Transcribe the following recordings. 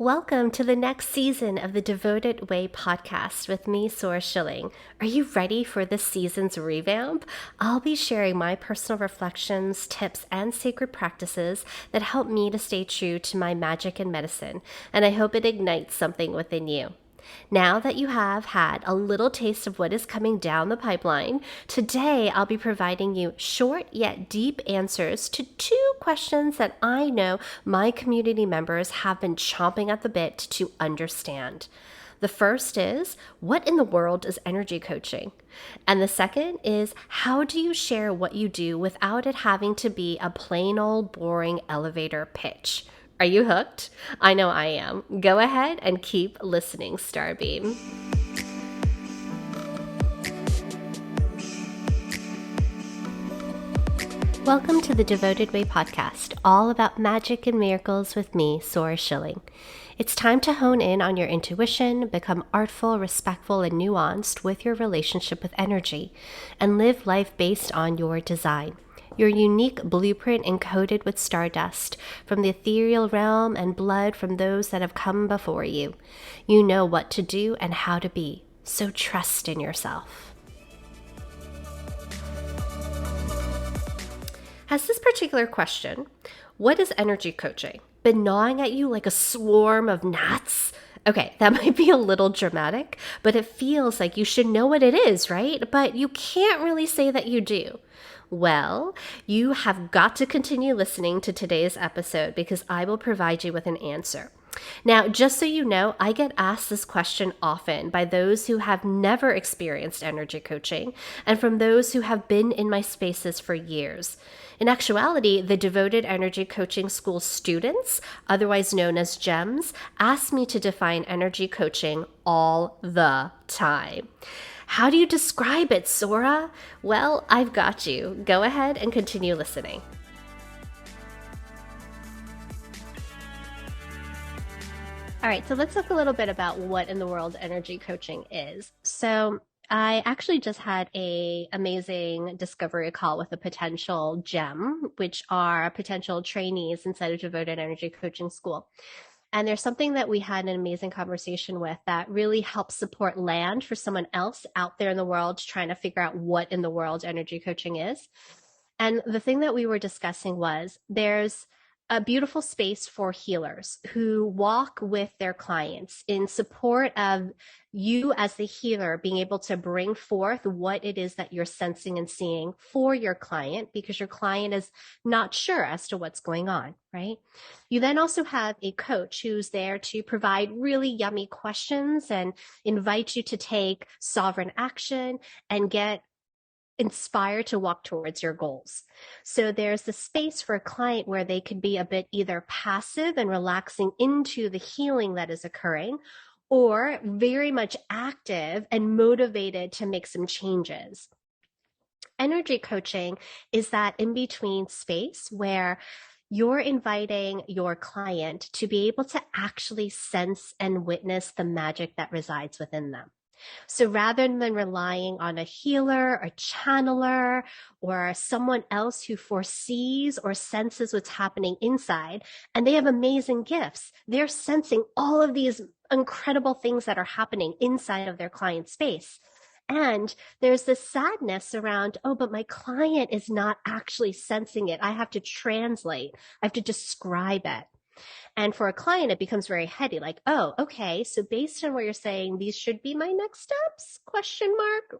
Welcome to the next season of the Devoted Way podcast with me, Sora. Are you ready for this season's revamp? I'll be sharing my personal reflections, tips, and sacred practices that help me to stay true to my magic and medicine, and I hope it ignites something within you. Now that you have had a little taste of what is coming down the pipeline, today I'll be providing you short yet deep answers to two questions that I know my community members have been chomping at the bit to understand. The first is, what in the world is energy coaching? And the second is, how do you share what you do without it having to be a plain old boring elevator pitch? Are you hooked? I know I am. Go ahead and keep listening, Starbeam. Welcome to the Devoted Way podcast, all about magic and miracles with me, Sora. It's time to hone in on your intuition, become artful, respectful, and nuanced with your relationship with energy, and live life based on your design. Your unique blueprint encoded with stardust from the ethereal realm and blood from those that have come before you. You know what to do and how to be, so trust in yourself. Has this particular question, what is energy coaching, been gnawing at you like a swarm of gnats? Okay, that might be a little dramatic, but it feels like you should know what it is, right? But you can't really say that you do. Well, you have got to continue listening to today's episode because I will provide you with an answer. Now, just so you know, I get asked this question often by those who have never experienced energy coaching and from those who have been in my spaces for years. In actuality, the Devoted Energy Coaching School students, otherwise known as GEMs, ask me to define energy coaching all the time. How do you describe it, Sora? Well, I've got you. Go ahead and continue listening. All right, so let's talk a little bit about what in the world energy coaching is. So I actually just had an amazing discovery call with a potential GEM, which are potential trainees inside of Devoted Energy Coaching School. And there's something that we had an amazing conversation with that really helps support land for someone else out there in the world trying to figure out what in the world energy coaching is. And the thing that we were discussing was there's a beautiful space for healers who walk with their clients in support of you as the healer being able to bring forth what it is that you're sensing and seeing for your client because your client is not sure as to what's going on, right? You then also have a coach who's there to provide really yummy questions and invite you to take sovereign action and get inspired to walk towards your goals. So there's the space for a client where they can be a bit either passive and relaxing into the healing that is occurring, or very much active and motivated to make some changes. Energy coaching is that in-between space where you're inviting your client to be able to actually sense and witness the magic that resides within them. So rather than relying on a healer, a channeler, or someone else who foresees or senses what's happening inside, and they have amazing gifts, they're sensing all of these incredible things that are happening inside of their client space. And there's this sadness around, oh, but my client is not actually sensing it. I have to translate. I have to describe it. And for a client, it becomes very heady, like, oh, okay, so based on what you're saying, these should be my next steps, ?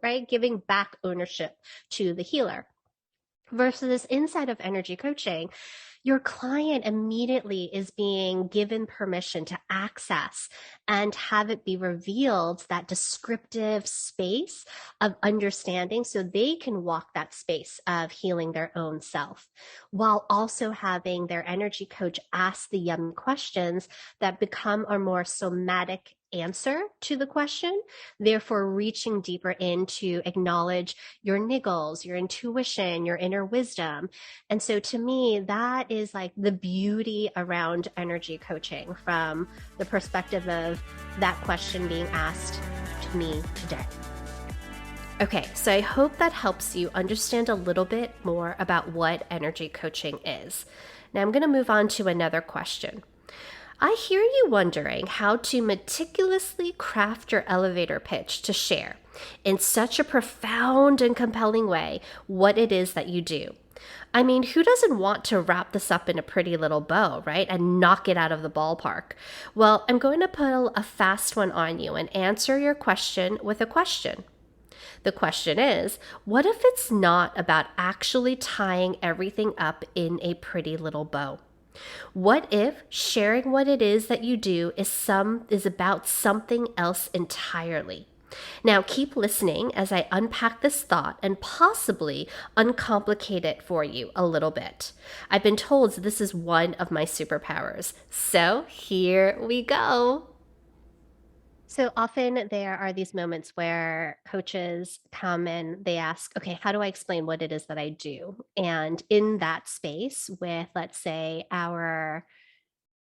Right? Giving back ownership to the healer. Versus inside of energy coaching, your client immediately is being given permission to access and have it be revealed that descriptive space of understanding so they can walk that space of healing their own self, while also having their energy coach ask the yummy questions that become a more somatic answer to the question, therefore reaching deeper in to acknowledge your niggles, your intuition, your inner wisdom. And so to me, that is like the beauty around energy coaching from the perspective of that question being asked to me today. Okay, so I hope that helps you understand a little bit more about what energy coaching is. Now I'm going to move on to another question. I hear you wondering how to meticulously craft your elevator pitch to share in such a profound and compelling way what it is that you do. I mean, who doesn't want to wrap this up in a pretty little bow, right? And knock it out of the ballpark? Well, I'm going to pull a fast one on you and answer your question with a question. The question is, what if it's not about actually tying everything up in a pretty little bow? What if sharing what it is that you do is about something else entirely? Now, keep listening as I unpack this thought and possibly uncomplicate it for you a little bit. I've been told this is one of my superpowers. So, here we go. So often there are these moments where coaches come and they ask, okay, how do I explain what it is that I do? And in that space with, let's say, our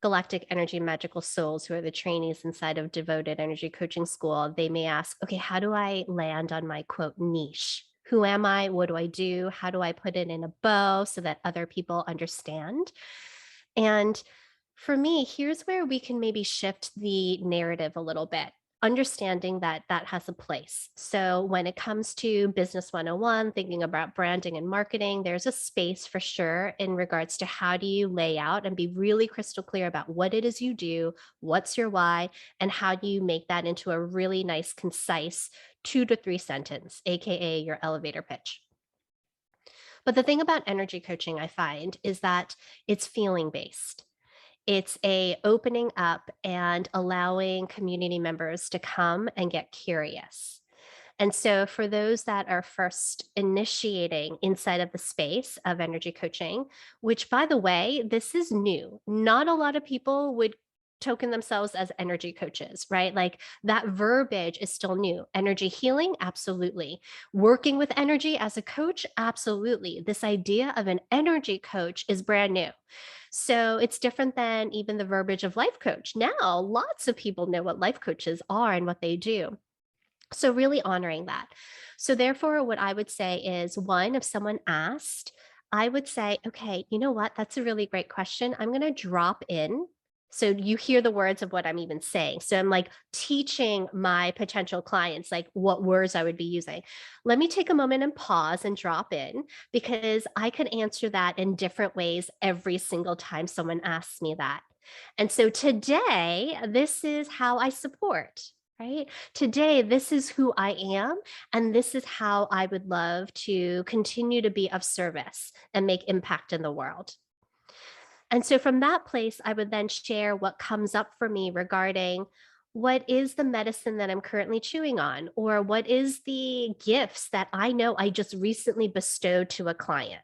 Galactic Energy Magical Souls, who are the trainees inside of Devoted Energy Coaching School, they may ask, okay, how do I land on my quote niche? Who am I? What do I do? How do I put it in a bow so that other people understand? And for me, here's where we can maybe shift the narrative a little bit, understanding that that has a place. So, when it comes to Business 101, thinking about branding and marketing, there's a space for sure in regards to how do you lay out and be really crystal clear about what it is you do, what's your why, and how do you make that into a really nice, concise 2 to 3 sentence, AKA your elevator pitch. But the thing about energy coaching I find is that it's feeling based. It's a opening up and allowing community members to come and get curious. And so for those that are first initiating inside of the space of energy coaching, which by the way, this is new. Not a lot of people would token themselves as energy coaches, right? Like that verbiage is still new. Energy healing, absolutely. Working with energy as a coach, absolutely. This idea of an energy coach is brand new. So it's different than even the verbiage of life coach. Now, lots of people know what life coaches are and what they do. So really honoring that. So therefore, what I would say is one, if someone asked, I would say, okay, you know what? That's a really great question. I'm going to drop in. So you hear the words of what I'm even saying. So I'm like teaching my potential clients like what words I would be using. Let me take a moment and pause and drop in because I could answer that in different ways every single time someone asks me that. And so today, this is how I support, right? Today, this is who I am, and this is how I would love to continue to be of service and make impact in the world. And so from that place, I would then share what comes up for me regarding what is the medicine that I'm currently chewing on, or what is the gifts that I know I just recently bestowed to a client.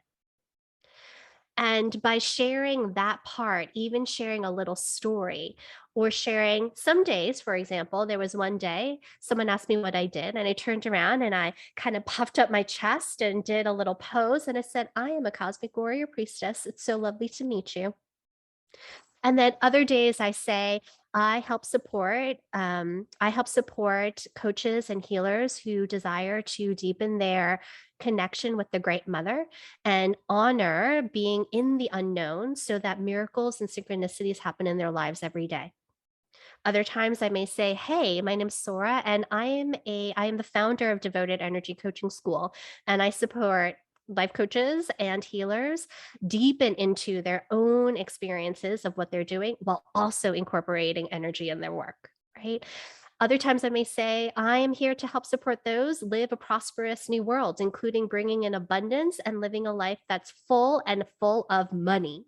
And by sharing that part, even sharing a little story or sharing some days, for example, there was one day someone asked me what I did, and I turned around and I kind of puffed up my chest and did a little pose. And I said, I am a cosmic warrior priestess. It's so lovely to meet you. And then other days I say, I help support coaches and healers who desire to deepen their connection with the great mother and honor being in the unknown so that miracles and synchronicities happen in their lives every day. Other times I may say, "Hey, my name's Sora and I am the founder of Devoted Energy Coaching School and I support life coaches and healers deepen into their own experiences of what they're doing while also incorporating energy in their work." Right? Other times I may say, I am here to help support those live a prosperous new world, including bringing in abundance and living a life that's full and full of money.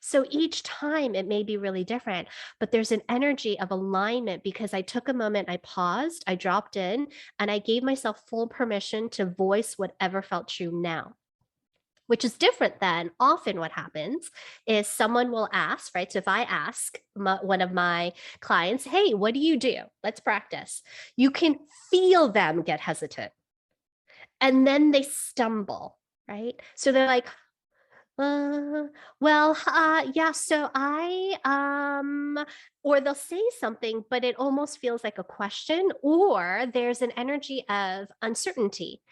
So each time it may be really different, but there's an energy of alignment because I took a moment, I paused, I dropped in, and I gave myself full permission to voice whatever felt true now. Which is different than often what happens is someone will ask, right? So if I ask one of my clients, hey, what do you do? Let's practice. You can feel them get hesitant and then they stumble, right? So they're like, yeah, so or they'll say something, but it almost feels like a question, or there's an energy of uncertainty.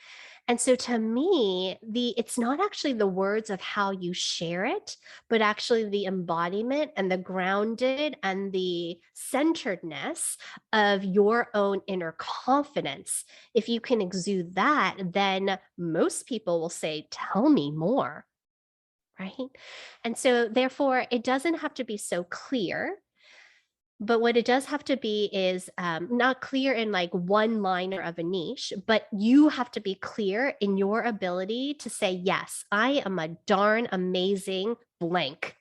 And so to me, it's not actually the words of how you share it, but actually the embodiment and the grounded and the centeredness of your own inner confidence. If you can exude that, then most people will say, "Tell me more." Right? And so therefore, it doesn't have to be so clear, but what it does have to be is not clear in like one liner of a niche, but you have to be clear in your ability to say, yes, I am a darn amazing blank.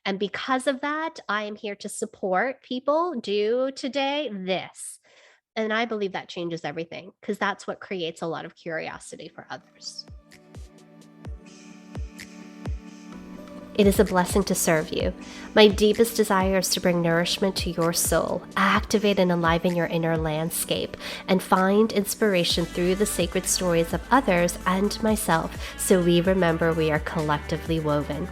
And because of that, I am here to support people do today this. And I believe that changes everything because that's what creates a lot of curiosity for others. It is a blessing to serve you. My deepest desire is to bring nourishment to your soul, activate and enliven your inner landscape, and find inspiration through the sacred stories of others and myself so we remember we are collectively woven.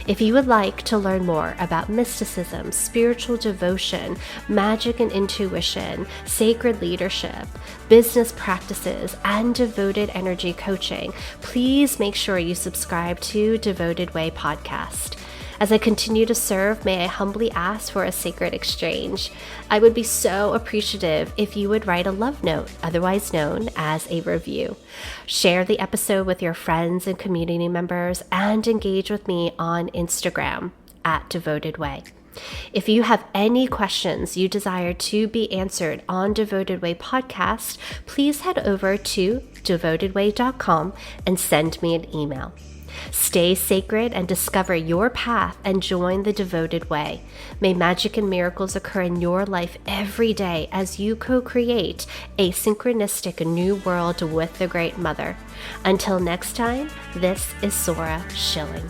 If you would like to learn more about mysticism, spiritual devotion, magic and intuition, sacred leadership, business practices, and devoted energy coaching, please make sure you subscribe to Devoted Way Podcast. As I continue to serve, may I humbly ask for a sacred exchange. I would be so appreciative if you would write a love note, otherwise known as a review. Share the episode with your friends and community members, and engage with me on Instagram at Devoted Way. If you have any questions you desire to be answered on Devoted Way Podcast, please head over to devotedway.com and send me an email. Stay sacred and discover your path and join the Devoted Way. May magic and miracles occur in your life every day as you co-create a synchronistic new world with the Great Mother. Until next time, this is Sora Schilling.